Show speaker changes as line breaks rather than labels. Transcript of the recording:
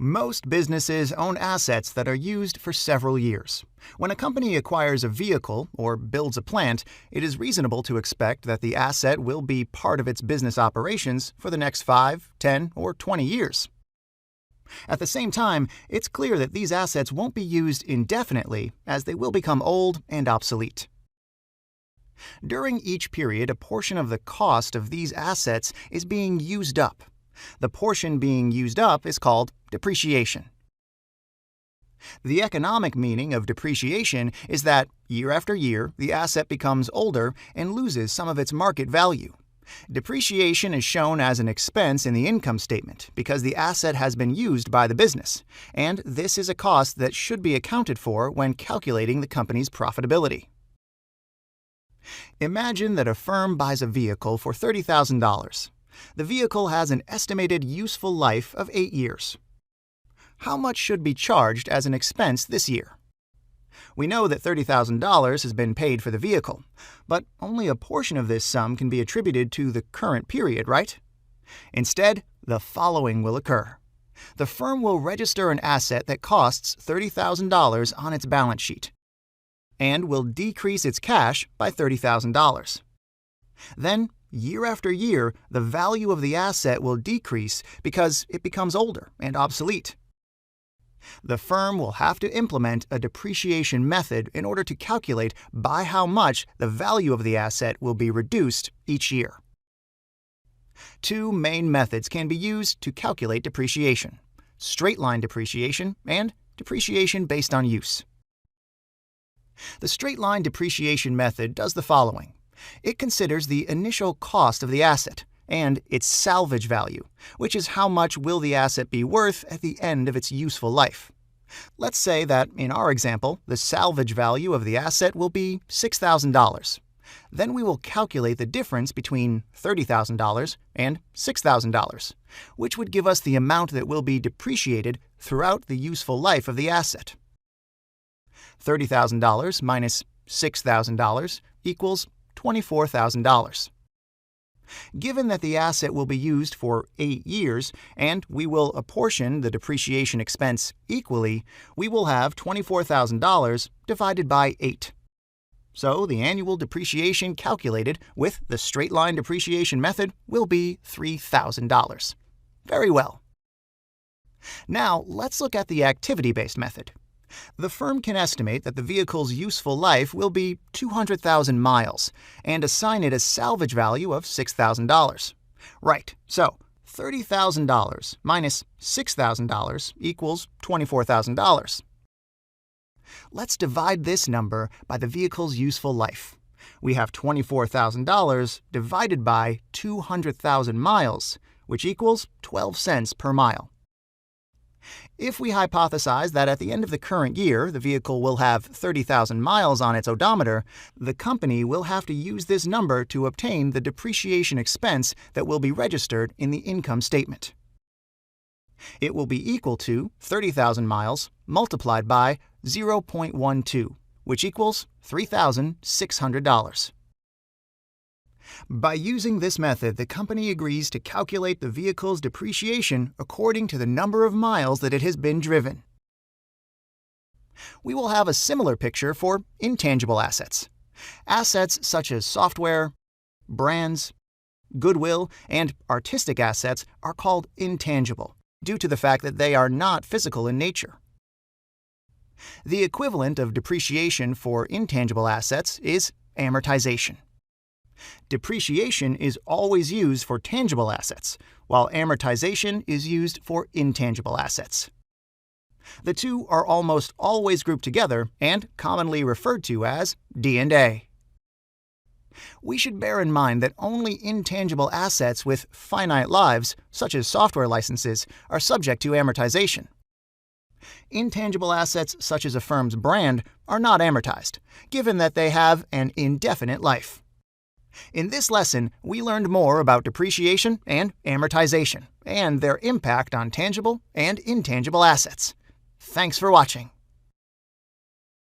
Most businesses own assets that are used for several years. When a company acquires a vehicle or builds a plant, it is reasonable to expect that the asset will be part of its business operations for the next 5, 10, or 20 years. At the same time, it's clear that these assets won't be used indefinitely, as they will become old and obsolete. During each period, a portion of the cost of these assets is being used up. The portion being used up is called depreciation. The economic meaning of depreciation is that, year after year, the asset becomes older and loses some of its market value. Depreciation is shown as an expense in the income statement because the asset has been used by the business, and this is a cost that should be accounted for when calculating the company's profitability. Imagine that a firm buys a vehicle for $30,000. The vehicle has an estimated useful life of 8 years. How much should be charged as an expense this year? We know that $30,000 has been paid for the vehicle, but only a portion of this sum can be attributed to the current period, right? Instead, the following will occur. The firm will register an asset that costs $30,000 on its balance sheet and will decrease its cash by $30,000. Then, year after year, the value of the asset will decrease because it becomes older and obsolete. The firm will have to implement a depreciation method in order to calculate by how much the value of the asset will be reduced each year. Two main methods can be used to calculate depreciation: straight-line depreciation and depreciation based on use. The straight-line depreciation method does the following. It considers the initial cost of the asset and its salvage value, which is how much will the asset be worth at the end of its useful life. Let's say that, in our example, the salvage value of the asset will be $6,000. Then we will calculate the difference between $30,000 and $6,000, which would give us the amount that will be depreciated throughout the useful life of the asset. $30,000 minus $6,000 equals $24,000. Given that the asset will be used for 8 years and we will apportion the depreciation expense equally, we will have $24,000 divided by 8. So the annual depreciation calculated with the straight-line depreciation method will be $3,000. Very well. Now let's look at the activity-based method. The firm can estimate that the vehicle's useful life will be 200,000 miles and assign it a salvage value of $6,000. Right, so $30,000 minus $6,000 equals $24,000. Let's divide this number by the vehicle's useful life. We have $24,000 divided by 200,000 miles, which equals 12 cents per mile. If we hypothesize that at the end of the current year the vehicle will have 30,000 miles on its odometer, the company will have to use this number to obtain the depreciation expense that will be registered in the income statement. It will be equal to 30,000 miles multiplied by 0.12, which equals $3,600. By using this method, the company agrees to calculate the vehicle's depreciation according to the number of miles that it has been driven. We will have a similar picture for intangible assets. Assets such as software, brands, goodwill, and artistic assets are called intangible due to the fact that they are not physical in nature. The equivalent of depreciation for intangible assets is amortization. Depreciation is always used for tangible assets, while amortization is used for intangible assets. The two are almost always grouped together and commonly referred to as D&A. We should bear in mind that only intangible assets with finite lives, such as software licenses, are subject to amortization. Intangible assets such as a firm's brand are not amortized, given that they have an indefinite life. In this lesson, we learned more about depreciation and amortization and their impact on tangible and intangible assets. Thanks for watching.